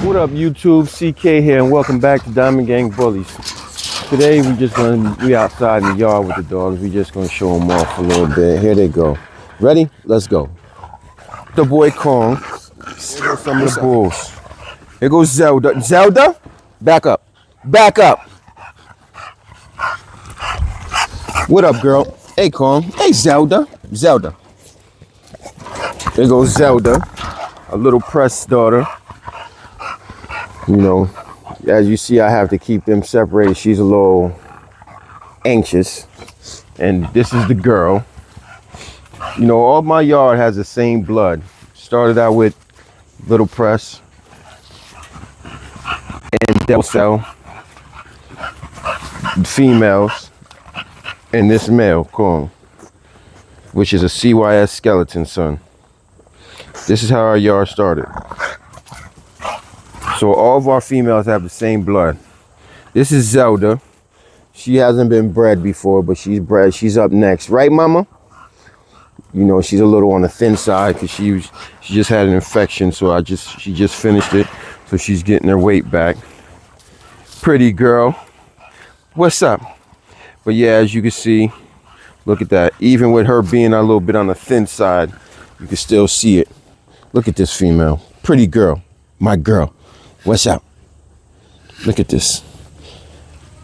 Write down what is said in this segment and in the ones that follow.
What up, YouTube? CK here, and welcome back to Diamond Gang Bullies. Today we outside in the yard with the dogs. We just gonna show them off a little bit. Here they go. Ready? Let's go. The boy Kong. Here goes some of the bulls. Here goes Zelda. Zelda, back up. Back up. What up, girl? Hey, Kong. Hey, Zelda. Zelda. There goes Zelda, a little press daughter. You know, as you see, I have to keep them separated. She's a little anxious. And this is the girl. You know, all my yard has the same blood. Started out with Little Press and Del Cell, females, and this male, Kong, which is a CYS skeleton son. This is how our yard started. So all of our females have the same blood. This is Zelda. She hasn't been bred before, but she's bred. She's up next, right, Mama? You know, she's a little on the thin side because she just had an infection, so she just finished it, so she's getting her weight back. Pretty girl. What's up? But yeah, as you can see, look at that. Even with her being a little bit on the thin side, you can still see it. Look at this female. Pretty girl. My girl. What's up? Look at this.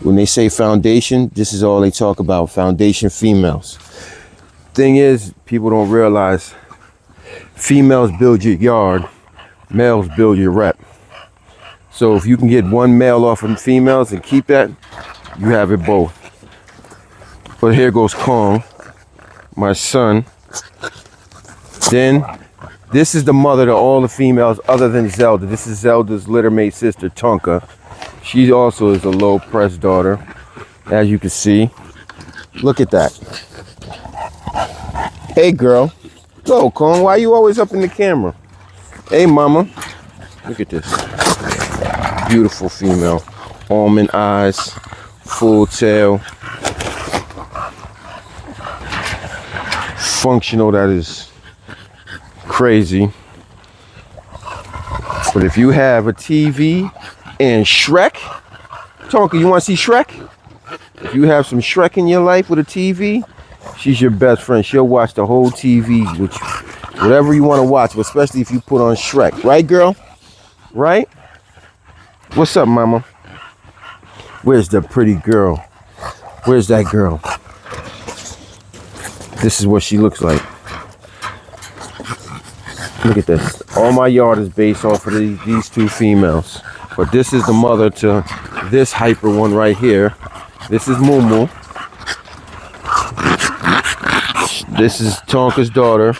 When they say foundation, this is all they talk about. Foundation females. Thing is, people don't realize females build your yard, males build your rep. So if you can get one male off of females and keep that, you have it both. But here goes Kong, my son. Then this is the mother to all the females other than Zelda. This is Zelda's littermate sister, Tonka. She also is a low press daughter, as you can see. Look at that. Hey, girl. Go, Kong. Why are you always up in the camera? Hey, Mama. Look at this. Beautiful female. Almond eyes, full tail. Functional, that is crazy. But if you have a TV and Shrek, Tonka, you want to see Shrek? If you have some Shrek in your life with a TV, she's your best friend. She'll watch the whole TV with you. Whatever you want to watch, but especially if you put on Shrek. Right, girl? Right? What's up, Mama? Where's the pretty girl? Where's that girl? This is what she looks like. Look at this. All my yard is based off of these two females. But this is the mother to this hyper one right here. This is Mumu. This is Tonka's daughter.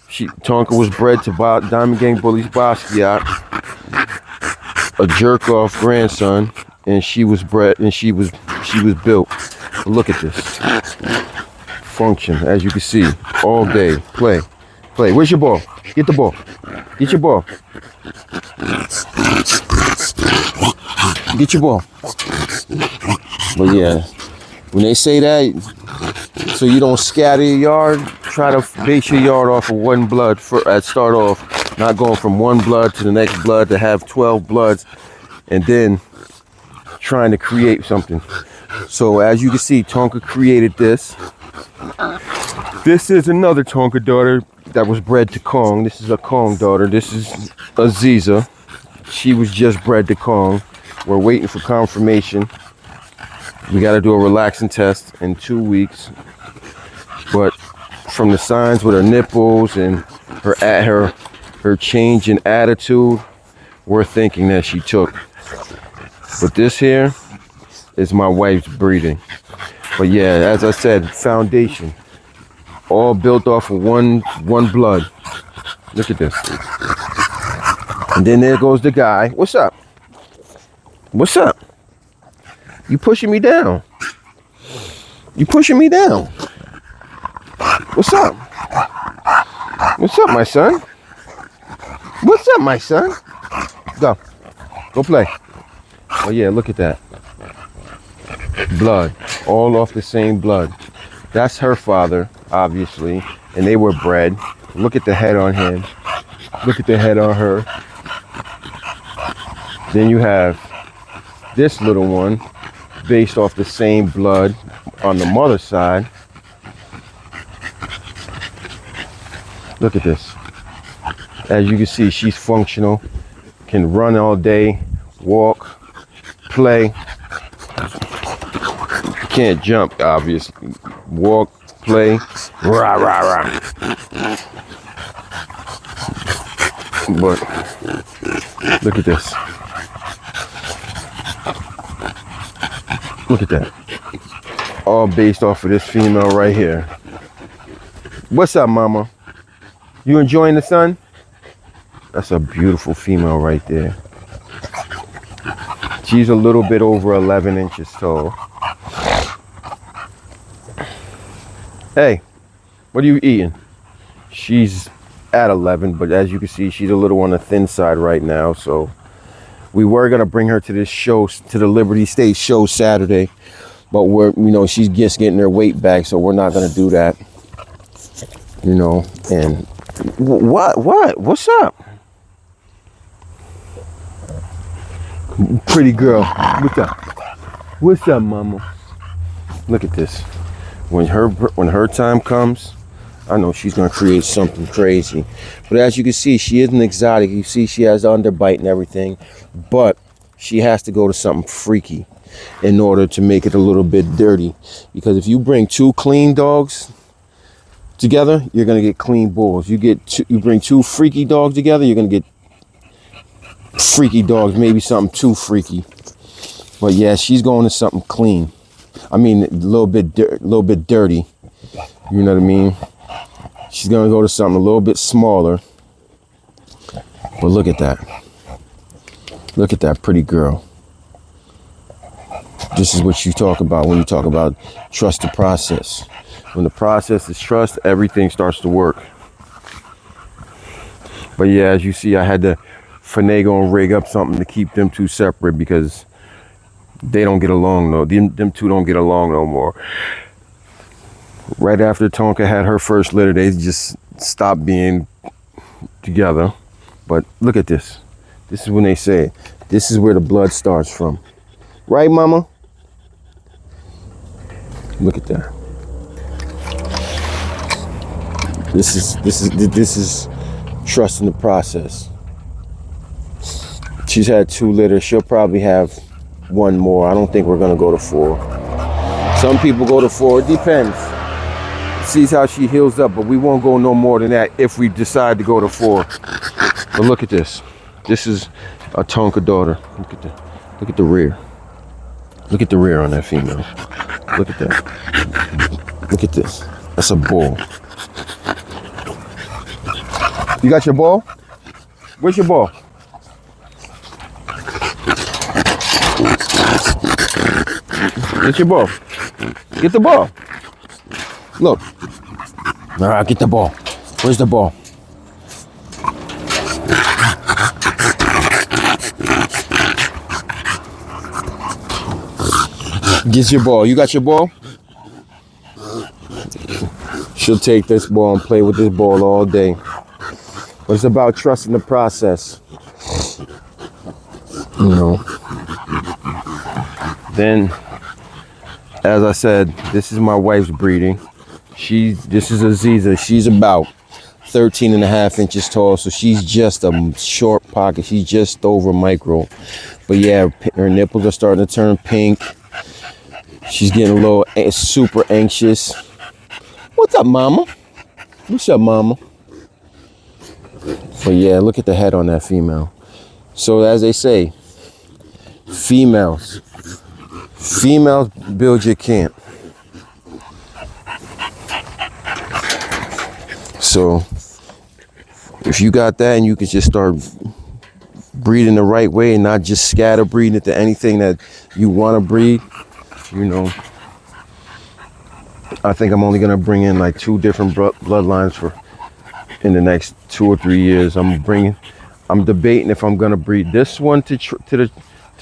Tonka was bred to Diamond Gang Bullies Basquiat, a jerk off grandson, and she was bred and she was built. But look at this. Function, as you can see, all day. Play. Where's your ball? Get the ball. Get your ball. Get your ball. But yeah, when they say that, so you don't scatter your yard, try to base your yard off of one blood start off, not going from one blood to the next blood to have 12 bloods and then trying to create something. So as you can see, Tonka created this. This is another Tonka daughter that was bred to Kong. This is a Kong daughter. This is Aziza. She was just bred to Kong. We're waiting for confirmation. We got to do a relaxing test in 2 weeks. But from the signs with her nipples and her change in attitude, we're thinking that she took. But this here is my wife's breeding. But yeah, as I said, foundation. All built off of one blood. Look at this. And then there goes the guy. What's up? What's up? You pushing me down. You pushing me down. What's up? What's up, my son? What's up, my son? Go. Go play. Oh yeah, look at that. Blood. All off the same blood. That's her father, obviously. And they were bred. Look at the head on him. Look at the head on her. Then you have this little one based off the same blood on the mother's side. Look at this. As you can see, she's functional, can run all day, walk, play. Can't jump, obviously. Walk, play, rah, rah, rah. But look at this. Look at that. All based off of this female right here. What's up, mama? You enjoying the sun? That's a beautiful female right there. She's a little bit over 11 inches tall. Hey, what are you eating? She's at 11, but as you can see, she's a little on the thin side right now. So we were gonna bring her to this show, to the Liberty State show Saturday, but we're, you know, she's just getting her weight back, so we're not gonna do that. You know, and what's up? Pretty girl, what's up? What's up, mama? Look at this. When her time comes, I know she's gonna create something crazy. But as you can see, she is an exotic. You see she has underbite and everything, but she has to go to something freaky in order to make it a little bit dirty. Because if you bring two clean dogs together, you're gonna get clean bulls. You bring two freaky dogs together, you're gonna get freaky dogs, maybe something too freaky. But yeah, she's going to something clean. I mean, a little bit dirty. You know what I mean? She's gonna go to something a little bit smaller. But look at that. Look at that pretty girl. This is what you talk about when you talk about trust the process. When the process is trust, everything starts to work. But yeah, as you see, I had to finagle and rig up something to keep them two separate because they don't get along though. Them two don't get along no more. Right after Tonka had her first litter, they just stopped being together. But look at this. This is when they say, this is where the blood starts from. Right, mama? Look at that. This is trusting the process. She's had 2 litters. She'll probably have 1 more. I don't think we're gonna go to 4. Some people go to 4. It depends. Sees how she heals up, but we won't go no more than that if we decide to go to 4. But look at this. This is a Tonka daughter. Look at the rear. Look at the rear on that female. Look at that. Look at this. That's a bull. You got your ball? Where's your ball? Get your ball. Get the ball. Look. All right, get the ball. Where's the ball? Get your ball. You got your ball? She'll take this ball and play with this ball all day. But it's about trusting the process. You know. Then, as I said, this is my wife's breeding. This is Aziza. She's about 13 and a half inches tall, so she's just a short pocket. She's just over micro. But yeah, her nipples are starting to turn pink. She's getting a little super anxious. What's up, mama? What's up, mama? But yeah, look at the head on that female. So as they say, females build your camp. So if you got that and you can just start breeding the right way and not just scatter breeding into anything that you want to breed, you know, I think I'm only gonna bring in like 2 different bloodlines for in the next 2 or 3 years. I'm debating if I'm gonna breed this one to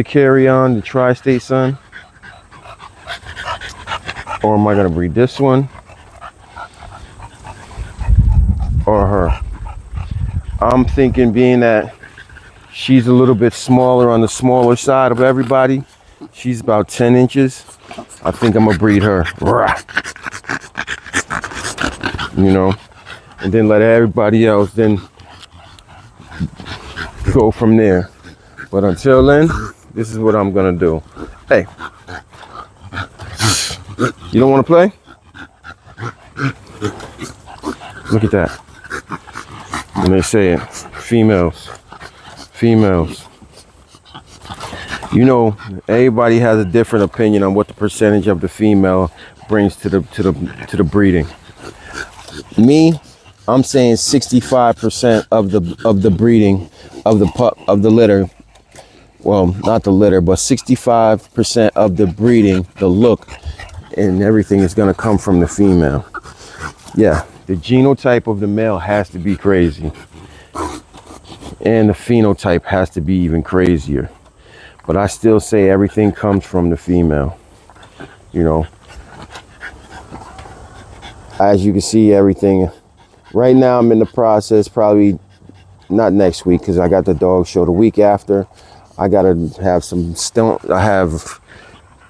carry on the Tri-State Sun, or am I gonna breed this one, or her. I'm thinking, being that she's a little bit smaller, on the smaller side of everybody, she's about 10 inches. I think I'm gonna breed her. You know, and then let everybody else then go from there. But until then, this is what I'm gonna do. Hey, you don't want to play? Look at that. When they say it, females. You know, everybody has a different opinion on what the percentage of the female brings to the breeding. Me, I'm saying 65% of the breeding of the litter. Well, not the litter, but 65% of the breeding, the look and everything, is gonna come from the female. Yeah, the genotype of the male has to be crazy, and the phenotype has to be even crazier. But I still say everything comes from the female. You know, as you can see, everything. Right now, I'm in the process. Probably not next week, because I got the dog show the week after. I gotta have some stone. I have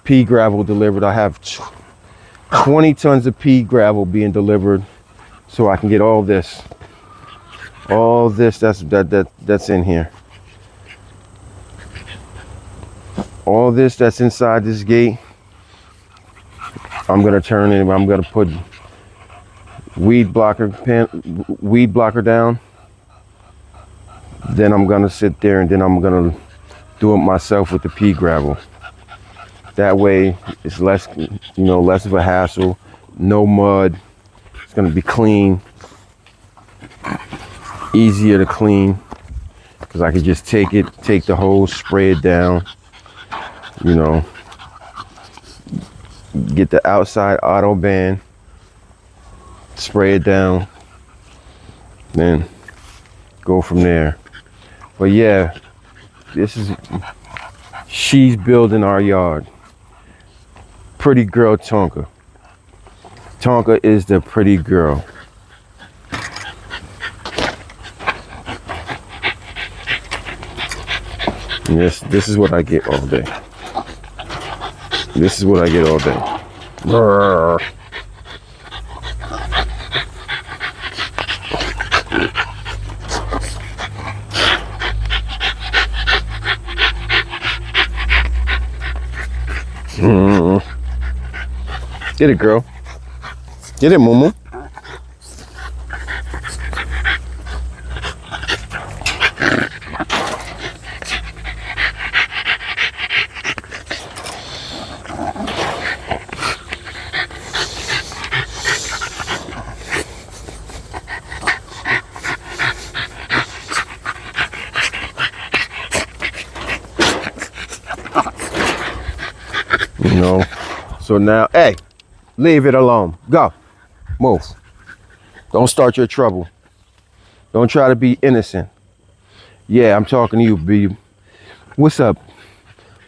pea gravel delivered. I have 20 tons of pea gravel being delivered, so I can get all this that's in here. All this that's inside this gate, I'm gonna turn in. I'm gonna put weed blocker down. Then I'm gonna sit there, and then I'm gonna do it myself with the pea gravel. That way it's less, less of a hassle, no mud. It's gonna be clean, easier to clean, because I could just take the hose, spray it down, get the outside auto band, spray it down, then go from there. But yeah, she's building our yard. Pretty girl Tonka. Tonka is the pretty girl. And this is what I get all day. This is what I get all day. Brrr. Get it, girl. Get it, Mumu. So now, hey, leave it alone. Go. Move. Don't start your trouble. Don't try to be innocent. Yeah, I'm talking to you, B. What's up?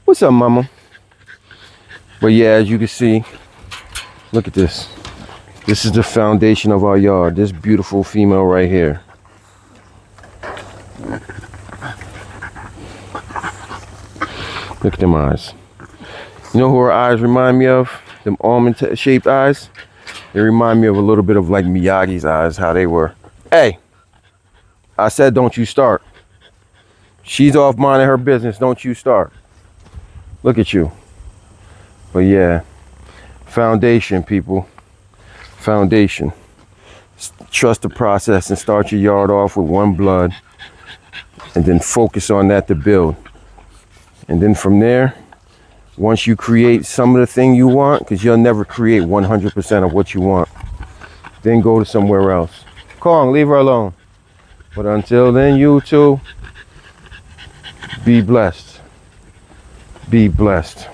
What's up, mama? But yeah, as you can see, look at this. This is the foundation of our yard. This beautiful female right here. Look at them eyes. You know who her eyes remind me of? Them almond-shaped eyes? They remind me of a little bit of like Miyagi's eyes, how they were. Hey, I said don't you start. She's off minding her business. Don't you start. Look at you. But yeah, foundation, people. Foundation. Trust the process and start your yard off with one blood, and then focus on that to build. And then from there, once you create some of the thing you want, because you'll never create 100% of what you want, then go to somewhere else. Kong, leave her alone. But until then, you two, be blessed. Be blessed.